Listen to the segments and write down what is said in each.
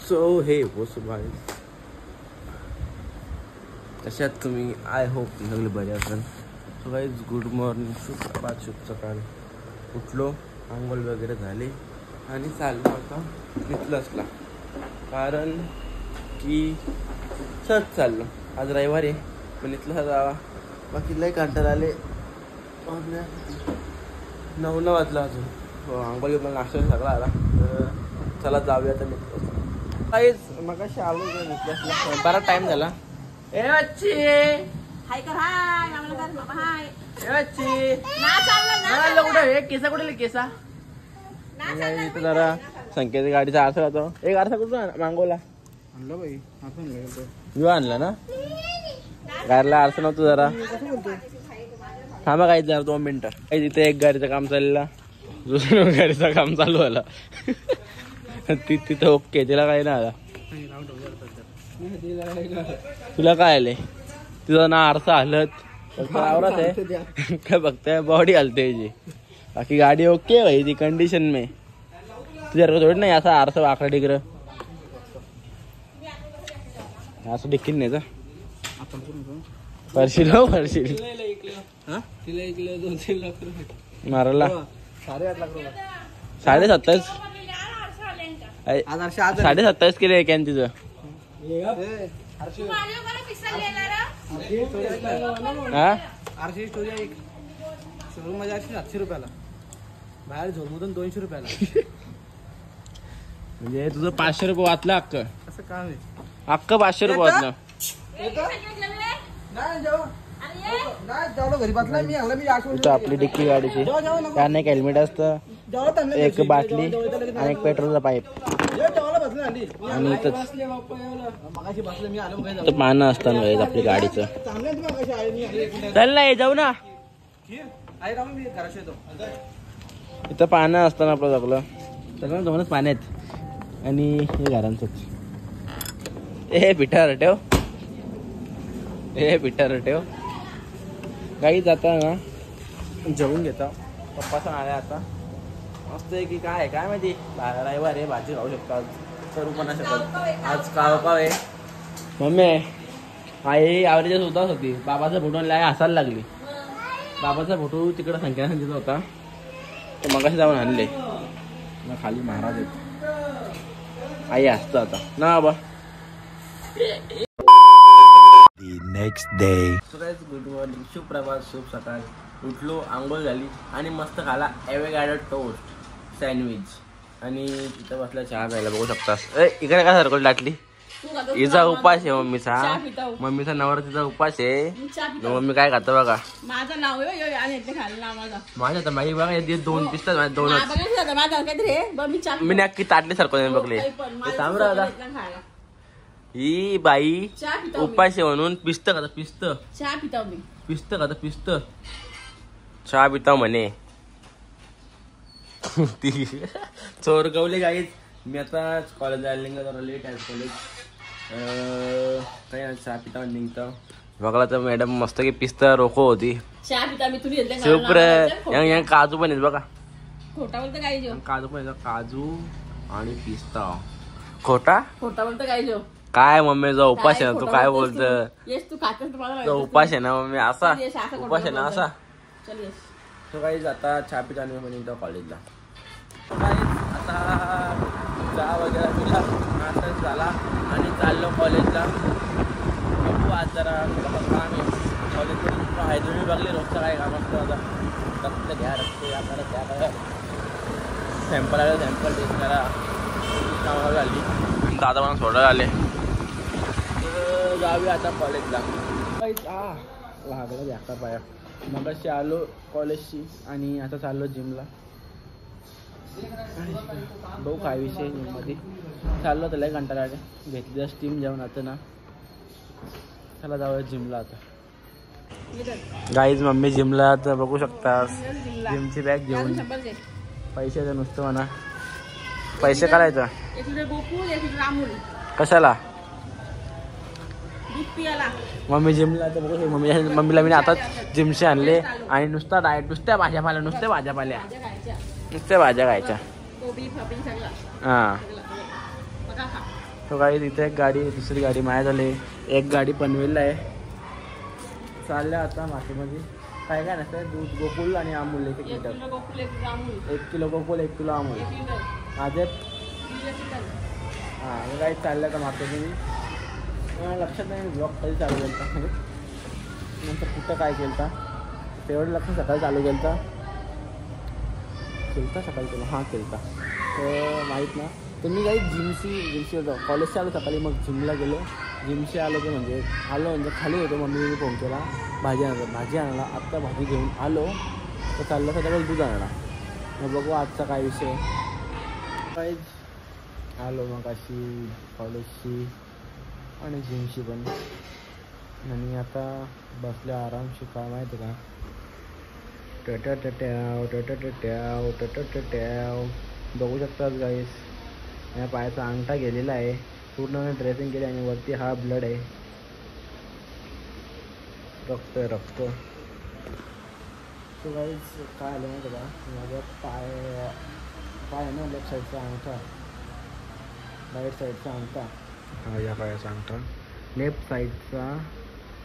So हे so guys कशात तुम्ही? आय होप सगळे बरे असेल. सो गाईज गुड मॉर्निंग, शुभ सकाळ. उठलो, आंघोळ वगैरे झाले आणि चाललो आता नितलसला. कारण की सहज चाललो, आज रविवार आहे पण इथलं जावा. बाकी लय कंटाळा आले. 9 वाजला अजून. आंघोळ मला नाश्ता सगळा आला. तर चला जाऊया आता नितलसला. काहीच मग अशी आलो नितलसला. बरा टाइम झाला. ए बच्ची हाय कर, हाय आम्हाला कर बाबा, हाय ए बच्ची ना चाललं ना कुठे हे केसा कुठे केसा इथं जरा संकेत गाडीचा आरसा होतो. एक आरसा कुठून मागवला? आणलं बाई, यू आणला ना? गाडीला आरसा नव्हतं जरा. थांबा काही जरा 2 मिनिटं. काही तिथे एक गाडीचं काम चाललेलं, दुसरं गाडीचं काम चालू झालं. तिथं ओके, तिला काही नाही आला. तुला काय आले? तुझं ना आरसा हलत आवरत आहे काय? बघताय बॉडी हलते जी. बाकी गाडी ओके भाई, ती कंडिशन में. तुझ्यासारखं थोडी नाही असा आरसा वाकडा डिग्र असं डिक्कीन नाही का? फरशील हो फरशील मारायला 27.5 27.5 किलो आहे कॅन तिचं. शोरूम मध्ये 700 रुपयाला, बाहेर झोलमधून 200 रुपयाला. म्हणजे तुझं 500 रुपये वाचलं अक्क. असं काम आहे अक्क 500 रुपये वाचलं. इथं आपली डिक्की गाडीची कारण एक हेल्मेट असतं, एक बाटली आणि एक पेट्रोलचा पाईप आणि इथं पानं असतं आपली गाडीचं. चल ना जाऊ ना, इथं पानं असताना आपलं जगलं सगळं दोनच पाण्यात आणि हे घरांच. ए पिठार ठेव, ए पिठार ठेव. गाई जाता ना जेवून घेता. पप्पा सांग आले आता मस्त आहे की काय काय माहिती. रविवार आहे, भाजी खाऊ शकतात, करू पण शकत. आज काव आहे. मम्मी आई आवरेजच होताच होती. बाबाचा फोटो हसायला लागली. बाबाचा फोटो तिकडं संख्याचा होता, तर मगाशी जाऊन आणले ना. खाली महाराज आहेत. आई हसतो आता ना बाबा. Next day. गुड मॉर्निंग, शुभ प्रभात, शुभ सकाळ. उठलो, आंघोळ झाली आणि मस्त खाला एवेगाडो टोस्ट सँडविच आणि तिथं बसला चहा प्यायला. बघू शकतास इकडे काय सर्कल टाकली. हिचा उपास आहे मम्मीचा. मम्मीचा नवरा तिचा उपास आहे. मम्मी काय खातं बघा. माझं नाव माझ्या तर माई बघा 2 पिसतात. 2 मी नक्की ताटली सारखं बघले. ही बाई उपाशी म्हणून पिस्त खाता. पिस्त चहा पिता मी, पिस्त खाता. पिस्त चहा पिता म्हणे ती चोरगवले गाईत. मी आता कॉलेज जायला जरा लेट आहे. कॉलेज काही चहा पिता निघतं बघला तर मॅडम मस्त की पिस्ता रोको होती. चहा पिता मी तुम्ही सुप्र काजू पण आहेत बघा. खोटा बोलतो काय जो? काजू पण आहेत, काजू आणि पिस्ता. खोटा खोटा बोलतो काय जो? काय मम्मीचा उपास आहे ना, तू काय बोलत? तू खातेस उपास आहे ना मम्मी, असा उपास आहे ना असा. चल तो काही आता चहा पिता आणि कॉलेजला. आता चहा वगैरे पिला, नाश्ता झाला आणि चाललो कॉलेजला. बघू आज जरा काम आहे कॉलेजमध्ये. हायद्रोमी बघले रोजचं काय काम असतं. आता रक्त घ्या, रक्त या करा, त्या करा, सॅम्पल आलं, सॅम्पल टेस्ट करा. कामावर झाली, दादा मला सोडायला आले. तर जाऊया आता कॉलेजला. लागलं द्या पाया. मग अशी आलो कॉलेजची आणि आता चाललो जिमला. बघू काय विषय जिममध्ये चाललो. तर लय कंटाळा आले. घेतली स्टीम जेवण आता ना. चला जाऊया जिमला आता. गाईज मम्मी जिमला तर बघू शकता. जिमची बॅग घेऊन पैशाचं नुसतं म्हणा. पैसे करायचं कशाला? मम्मी जिमला तर बघू. मम्मीला मी आता जिमचे आणले आणि नुसता डाएट, नुसत्या भाज्या खायच्या. हां तो गाडी तिथे एक गाडी, दुसरी गाडी माया झाली, एक गाडी पनवेलला आहे. चालल्या आता मार्केटमध्ये. काय काय नसतं, दूध गोकुल आणि Amul 1 litre. 1 kilo Gokul 1 kilo Amul. माझे हां हे काही चाललं आता मार्केटमध्ये. लक्षात नाही ब्लॉग कधी चालू केला होता, नंतर कुठं काय केलं होता तेवढं लक्ष. सकाळी चालू केलं होता सकाळी केलं. हां केलं तर माहीत ना. तर मी काही जिमशी होतो, कॉलेजच्या आलो सकाळी, मग जिमला गेलो. जिमशी आलो की म्हणजे खाली होतो. मम्मीने फोन केला भाजी आणायला. आत्ता भाजी घेऊन आलो तर चाललं सकाळी दूध आणायला. मग बघू आजचा काय विषय. काही आलो मग अशी कॉलेजची आणि जिमशी पण. आणि आता बसले आरामशी. काय माहिती का, टट्याव बघू शकतात गाईस. या पायाचा अंगठा गेलेला आहे, पूर्ण ड्रेसिंग केली आणि वरती हा ब्लड आहे, रक्त. तो गाईस काय आलं माहिती का, माझ्या पाय ना लेफ्ट साईडचा अंगठा, राईट साईडचा अंगठा, हा या पायाचा अंगठा, लेफ्ट साईडचा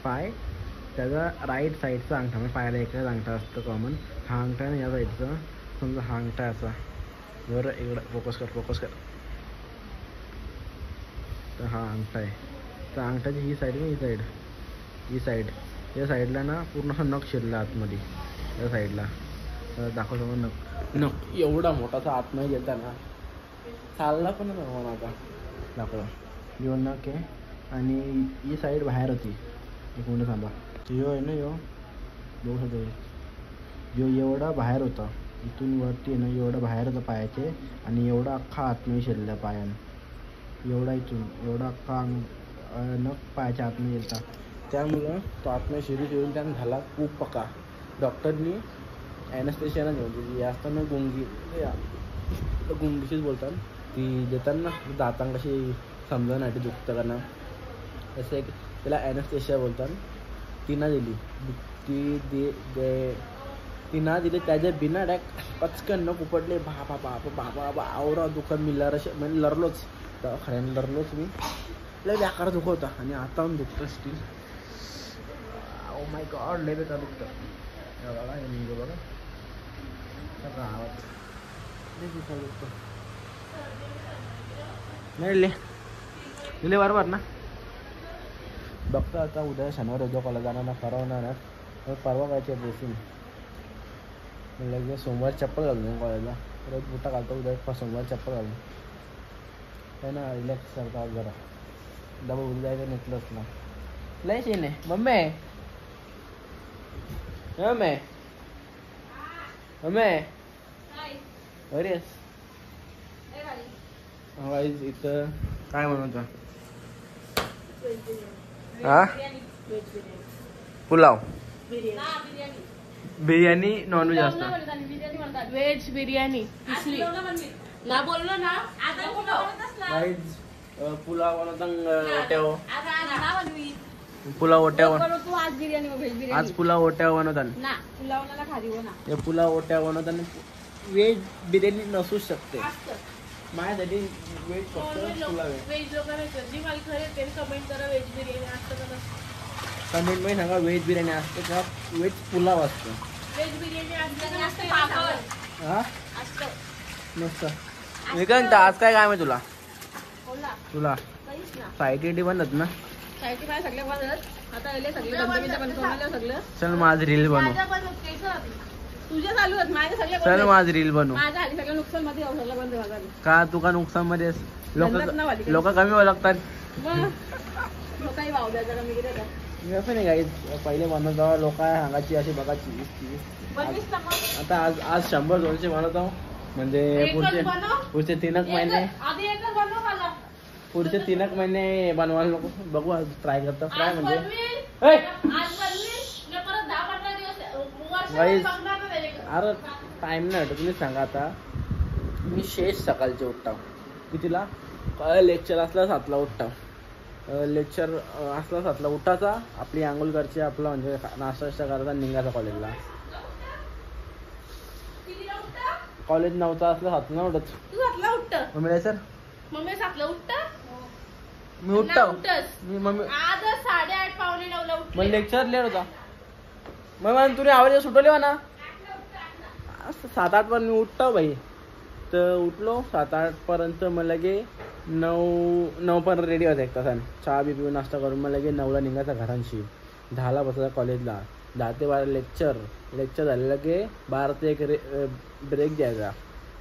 पाय त्याचा राईट साईडचा अंगठा. म्हणजे पायाला एकच अंगठा असतो कॉमन. हा अंगठा आहे ना या साईडचा. समजा हा अंगठा असा. बरं इकडं फोकस कर. तर हा अंगठा आहे. तर अंगठाची ही साईड ना, ही साईड या साईडला ना पूर्ण असा नख शिरला आतमध्ये. या साईडला दाखवतो मग नख एवढा मोठासा आतमध्ये गेला ना, चालला पण ना मला आता दाखवलं. यो नख आहे आणि ही साईड बाहेर होती. एक मिनिट थांबा. यो आहे ना, यो बघू शकतो, यो एवढा बाहेर होता. इथून वरती आहे ना एवढा बाहेर होता पायाचे, आणि एवढा अख्खा आतमध्ये शिरला पायानं. एवढा इथून एवढा अख्खा नख पायाच्या आतमध्ये येता. त्यामुळं तो आतमध्ये शिरून त्यानं झाला खूप पका. डॉक्टरनी ॲनेस्थेशियाला घेऊन दिली. असताना गुंगीशीच बोलतात ती देताना दातां कशी समजा नाही दुखतं करणार असं एक त्याला ॲनेस्थेशिया बोलतात. तिनं दिली तिनं दिली. त्याच्या बिना डायरेक्ट पचकन न उपटले. बाबा आवरा दुखत. मी म्हणजे लरलोच खऱ्यानं लरलोच मी. लय बेकार दुखत होता आणि आता दुखतं स्टील. ओ माय गॉड लय बेकार दुखतं. बघा हे निघो बघा सगळा आवाज लय दुखत दुखतं. नाही लिहिले बरोबर ना. बघतो आता उद्या शनिवार उद्या कॉलेज जाणार ना, परवा कायचे ड्रेसिंग. म्हणजे सोमवार चप्पल घालून कॉलेजला, रोज बुटा घालतो. उद्या सोमवार चप्पल घालून काय ना रिलॅक्स करतात जरा. डबल उद्या जायचं नेटलंच ना. लय शेन आहे मम्मी. बरी आहेस? इथं काय म्हणतो हा पुलाव बिर्याणी नॉनव्हेज असतं. व्हेज बिर्याणी ना बोललो ना. पुलाव ओट्याव पुलाव ओट्याव आज बिर्याणी व्हेज बिर्याणी. आज पुलाव ओट्याव बनवतात ना. पुलावला खाली हो ना. हे पुलाव ओट्याव बनवताना व्हेज बिर्याणी नसू शकते. माझ्यासाठी व्हेज फक्त पुलाव आहे. व्हेज लोकांना जी मला खरं ते कमेंट करा. व्हेज बिर्याणी असतं का नसतं? कमेंटमध्ये सांगा व्हेज बिर्याणी असते का व्हेज पुलाव असतो. व्हेज बिर्याणी असतं हा मस्त. विकांत आज काय काम आहे तुला? तुला सायटी बनत ना. सायटी बाय सगळे बनत. आता आले सगळे गंदगीचं पण कोणाला सगळं. चल माझ रील बनव. तुझ्या चालू आहेत माझे सगळे. चल माझ रील बनव. माझ्या आधी सगळं नुकसान मध्ये सगळं बंद झालं. का तू का नुकसान मध्ये लोक कमी ओळखतात. काही वाव द्यायचा कमी केलं असं नाही काही. पहिले बनवत जावा लोक सांगायची अशी बघायची. आता आज 100-200 बनवत आहो. म्हणजे पुढचे 3 महिने बनवायला नको. बघू आज ट्राय करतो. ट्राय म्हणजे अरे टाइम नाही वाटत. तुम्ही सांगा आता. मी शेष सकाळचे उठताव कितीला. लेक्चर असला 7ला उठताव. लेक्चर असला 7ला उठायचा. आपली आंघोळ करायची. आपला म्हणजे नाश्ता करायचा. निघायचा कॉलेजला. कॉलेज 9चा असला 7ला उठत. तू 7ला उठत मम्मी सर मम्मी 7ला उठत. मी उठतो उठच मी मम्मी आज 8:30 पावणे 9ला मग उठले. लेक्चर लेट होता मग मला तुला आवाज सुटवले ना 7-8 पर्यंत मी उठतो भाई तर उठलो 7-8 पर्यंत मग लगे 9 पर्यंत रेडी होता एक तासाने चहा बी पिऊन नाश्ता करून मग लगे 9ला निघायचा घरांशी 10ला बसायचा कॉलेजला 10 ते 12 लेक्चर झाले लगे 12 ते 1 ब्रेक द्यायचा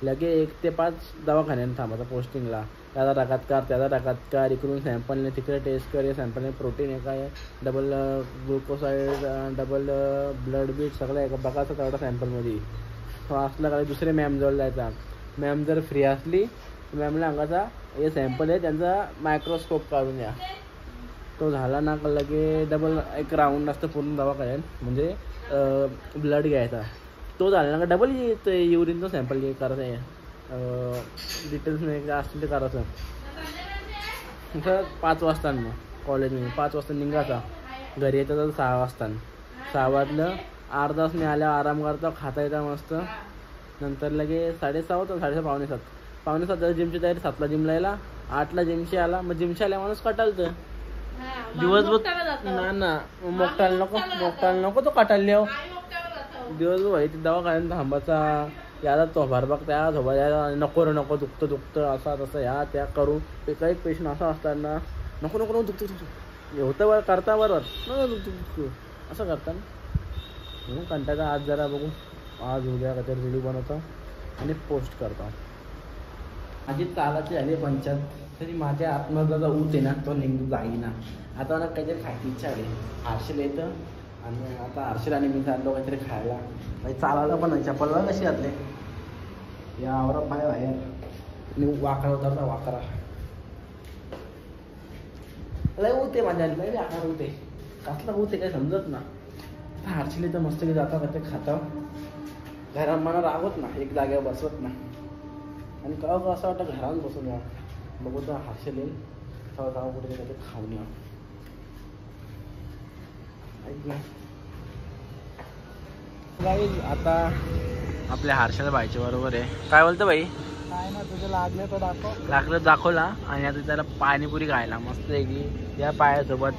लगे 1 ते 5 दवाखान्याने थांबायचा पोस्टिंगला त्याचा टाकात कार इकडून सॅम्पलने तिकडे टेस्ट कर या सॅम्पलने प्रोटीन आहे काय डबल ग्लुकोसाईड डबल ब्लड बीट सगळं आहे का बघायचं तेवढा सॅम्पलमध्ये तो असला का दुसरे मॅम जवळ जायचा मॅम जर फ्री असली मॅमला सांगायचा हे सॅम्पल आहे त्यांचा मायक्रोस्कोप काढून या तो झाला ना का लगे डबल एक राऊंड असतं पूर्ण दवाखान्यात म्हणजे ब्लड घ्यायचा तो झाला ना का डबल युरिनचा सॅम्पल करायचं आहे डिटेल्स असतील ते करायचं तर 5 वाजता मग कॉलेजमध्ये 5 वाजता निघायचा घरी येतं तर 6 वाजता 6 वाजलं अर्धा तास मी आल्यावर आराम करतो खाता येतं मस्त नंतर लगे 6:30 होतं 6:30 पावणे 7 जिमची तयारी 7ला जिमला यायला 8ला जिमशी आला मग जिमशी आल्या माणूस कटालतं दिवसभर ना मोकटायला नको तो कटाल दिवसभर भाई ते दवाखान्यात थांबायचा याला तो भरबाग त्या झोपा नको दुखतं असा तसं ह्या त्या करून काही पेशंट असं असताना नको दुखतं होतं बरं करता बरोबर दुखतं असं करता म्हणून कंटाळा आज जरा बघू आज उद्या काहीतरी व्हिडिओ बनवतो आणि पोस्ट करतो माझी चालाची झाली पंचायत तरी माझ्या आत्महत्याचा ऊत आहे ना तो निघून जाईना आता मला काहीतरी खायची इच्छा आली हर्षल येतं आणि आता हर्षल आणि मी चाललो काहीतरी खायला म्हणजे चालायला पण चप्पल बघा कशी घातले या आवरा पाय बाहेर आणि वाकरा होता वाकरा लय ऊत आहे माझ्या लय आकार ऊत आहे कसला ऊत आहे काही समजत ना आता हर्षल येतं मस्त की जाता काहीतरी खाता घरात मला रागवत ना एक जागेवर बसवत ना आणि कवा असं वाटतं घरात बसून या बघू तर हर्षल येईल तेव्हा कुठे काहीतरी खाऊन या ऐक ना आता आपल्या हर्षल भाईच्या बरोबर आहे काय बोलतो भाई काय ना तुझं लागलं तर दाखव लागलं दाखवला आणि आता त्याला पाणीपुरी खायला मस्त आहे की या पायासोबत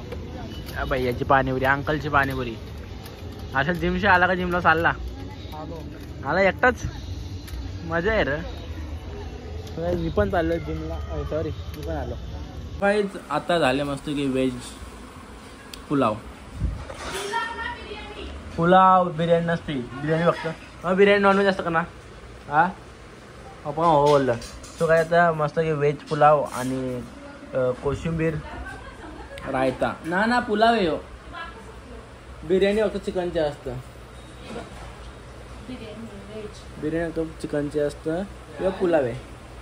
भैयाची पाणीपुरी अंकलची पाणीपुरी हर्षल जिमशी आला का जिमला चालला आला एकटाच मजा आहे रे मी पण चाललो जिमला सॉरी मी पण आलो काहीच आता झाले मस्त की व्हेज पुलाव बिर्याणी नसते बिर्याणी फक्त बिर्याणी नॉनव्हेज असतं का ना हां आपण हो बोललं तो काय आता मस्त की व्हेज पुलाव आणि कोशिंबीर रायता ना पुलाव आहे हो बिर्याणी फक्त चिकनचे असतं बिर्याणी फक्त चिकनचे असतं किंवा पुलाव आहे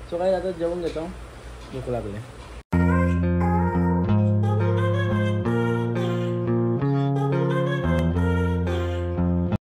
सो काय आता जेवण घेतो भूक लागले